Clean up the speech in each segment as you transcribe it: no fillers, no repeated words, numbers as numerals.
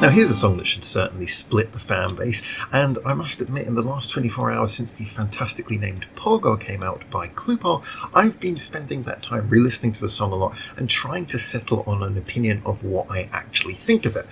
Now here's a song that should certainly split the fan base, and I must admit in the last 24 hours since the fantastically named POGO came out by CLUPPO, I've been spending that time re-listening to the song a lot and trying to settle on an opinion of what I actually think of it.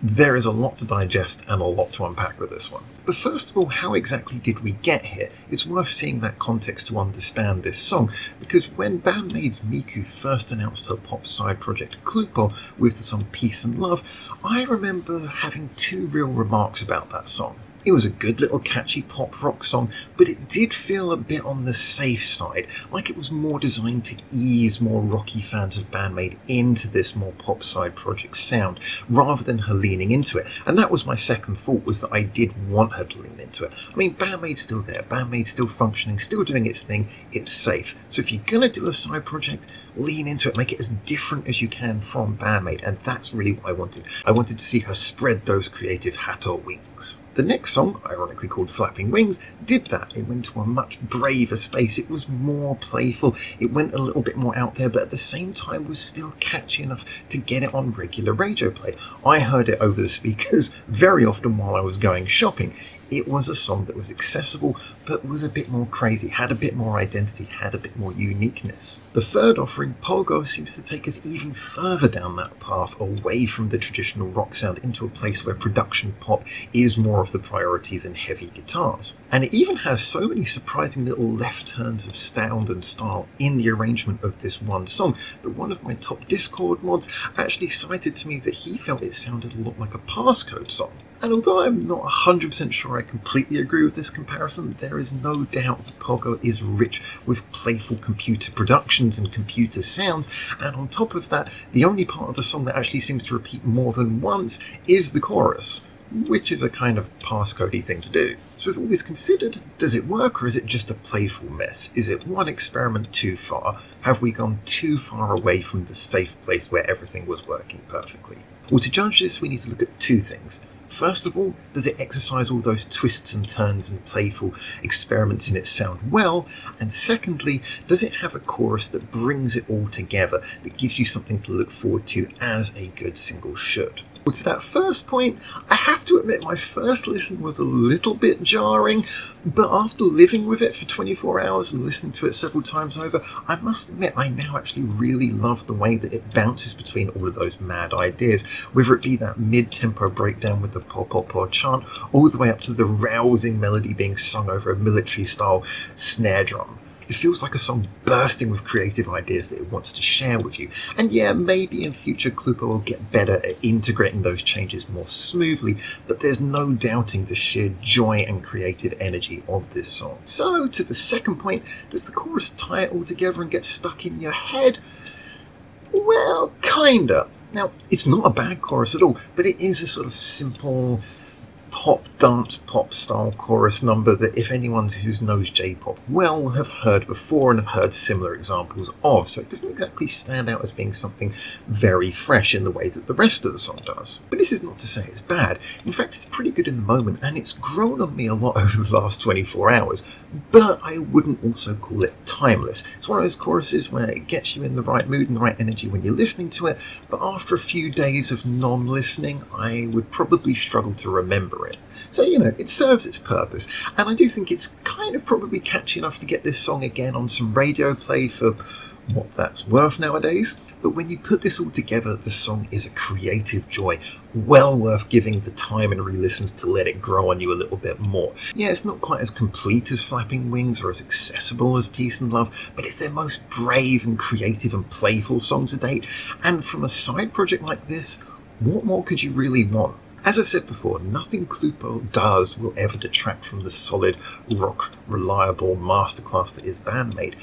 There is a lot to digest and a lot to unpack with this one. But first of all, how exactly did we get here? It's worth seeing that context to understand this song, because when band-maid's Miku first announced her pop side project CLUPPO with the song Peace and Love, I remember having two real remarks about that song. It was a good little catchy pop rock song, but it did feel a bit on the safe side, like it was more designed to ease more rocky fans of band-maid into this more pop side project sound, rather than her leaning into it. And that was my second thought, was that I did want her to lean into it. I mean, band-maid's still there, band-maid's still functioning, still doing its thing, it's safe. So if you're gonna do a side project, lean into it, make it as different as you can from band-maid, and that's really what I wanted. I wanted to see her spread those creative hat or wings. The next song, ironically called Flapping Wings, did that. It went to a much braver space. It was more playful. It went a little bit more out there, but at the same time was still catchy enough to get it on regular radio play. I heard it over the speakers very often while I was going shopping. It was a song that was accessible, but was a bit more crazy, had a bit more identity, had a bit more uniqueness. The third offering, POGO, seems to take us even further down that path, away from the traditional rock sound into a place where production pop is more of the priority than heavy guitars. And it even has so many surprising little left turns of sound and style in the arrangement of this one song that one of my top Discord mods actually cited to me that he felt it sounded a lot like a passcode song. And although I'm not 100% sure I completely agree with this comparison, there is no doubt that POGO is rich with playful computer productions and computer sounds, and on top of that, the only part of the song that actually seems to repeat more than once is the chorus, which is a kind of passcodey thing to do. So with all this considered, does it work, or is it just a playful mess? Is it one experiment too far? Have we gone too far away from the safe place where everything was working perfectly? Well, to judge this, we need to look at two things. First of all, does it exercise all those twists and turns and playful experiments in its sound well? And secondly, does it have a chorus that brings it all together, that gives you something to look forward to as a good single should? Well, to that first point, I have to admit my first listen was a little bit jarring, but after living with it for 24 hours and listening to it several times over, I must admit I now actually really love the way that it bounces between all of those mad ideas, whether it be that mid-tempo breakdown with the pop-pop-pop chant, all the way up to the rousing melody being sung over a military-style snare drum. It feels like a song bursting with creative ideas that it wants to share with you. And yeah, maybe in future CLUPPO will get better at integrating those changes more smoothly, but there's no doubting the sheer joy and creative energy of this song. So, to the second point, does the chorus tie it all together and get stuck in your head? Well, kinda. Now, it's not a bad chorus at all, but it is a sort of simple pop dance pop style chorus number that if anyone who knows J-pop well will have heard before and have heard similar examples of, so it doesn't exactly stand out as being something very fresh in the way that the rest of the song does. But this is not to say it's bad. In fact, it's pretty good in the moment, and it's grown on me a lot over the last 24 hours, but I wouldn't also call it timeless. It's one of those choruses where it gets you in the right mood and the right energy when you're listening to it, but after a few days of non-listening, I would probably struggle to remember it. So, it serves its purpose, and I do think it's kind of probably catchy enough to get this song again on some radio play for what that's worth nowadays. But when you put this all together, the song is a creative joy, well worth giving the time and re-listens to let it grow on you a little bit more. Yeah, it's not quite as complete as Flapping Wings or as accessible as Peace and Love, but it's their most brave and creative and playful song to date, and from a side project like this, what more could you really want? As I said before, nothing CLUPPO does will ever detract from the solid, rock, reliable masterclass that is band-maid.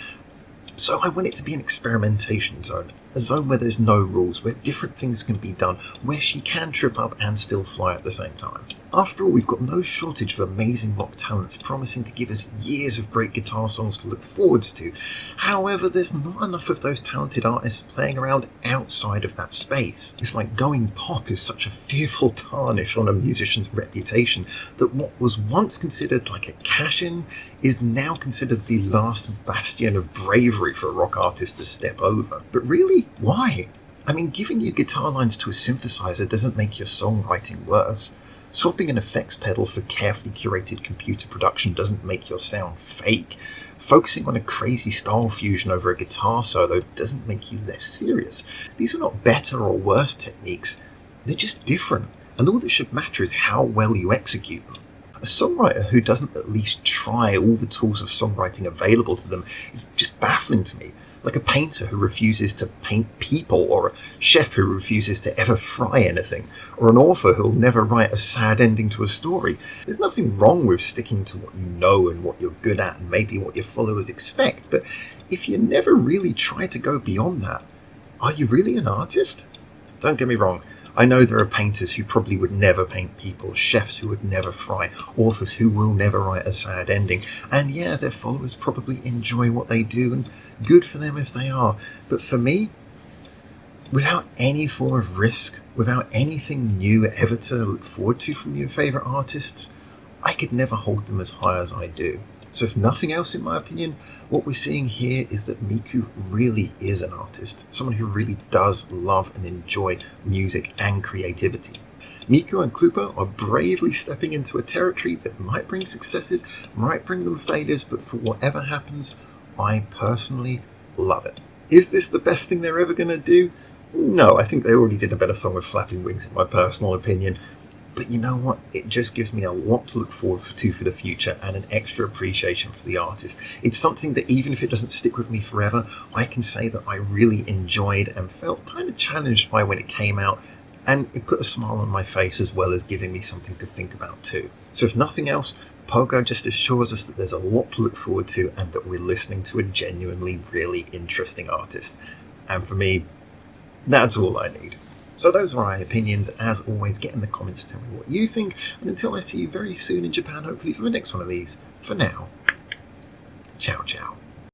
So I want it to be an experimentation zone, a zone where there's no rules, where different things can be done, where she can trip up and still fly at the same time. After all, we've got no shortage of amazing rock talents promising to give us years of great guitar songs to look forwards to. However, there's not enough of those talented artists playing around outside of that space. It's like going pop is such a fearful tarnish on a musician's reputation that what was once considered like a cash-in is now considered the last bastion of bravery for a rock artist to step over. But really, why? I mean, giving you guitar lines to a synthesizer doesn't make your songwriting worse. Swapping an effects pedal for carefully curated computer production doesn't make your sound fake. Focusing on a crazy style fusion over a guitar solo doesn't make you less serious. These are not better or worse techniques, they're just different, and all that should matter is how well you execute them. A songwriter who doesn't at least try all the tools of songwriting available to them is just baffling to me. Like a painter who refuses to paint people, or a chef who refuses to ever fry anything, or an author who'll never write a sad ending to a story. There's nothing wrong with sticking to what you know and what you're good at and maybe what your followers expect, but if you never really try to go beyond that, are you really an artist? Don't get me wrong, I know there are painters who probably would never paint people, chefs who would never fry, authors who will never write a sad ending, and yeah, their followers probably enjoy what they do, and good for them if they are. But for me, without any form of risk, without anything new ever to look forward to from your favourite artists, I could never hold them as high as I do. So if nothing else, in my opinion, what we're seeing here is that Miku really is an artist, someone who really does love and enjoy music and creativity. Miku and CLUPPO are bravely stepping into a territory that might bring successes, might bring them failures, but for whatever happens, I personally love it. Is this the best thing they're ever going to do? No, I think they already did a better song with Flapping Wings, in my personal opinion. But you know what? It just gives me a lot to look forward to for the future and an extra appreciation for the artist. It's something that even if it doesn't stick with me forever, I can say that I really enjoyed and felt kind of challenged by when it came out, and it put a smile on my face as well as giving me something to think about too. So if nothing else, POGO just assures us that there's a lot to look forward to and that we're listening to a genuinely really interesting artist. And for me, that's all I need. So those are my opinions. As always, get in the comments, tell me what you think, and until I see you very soon in Japan, hopefully for the next one of these, for now, ciao ciao.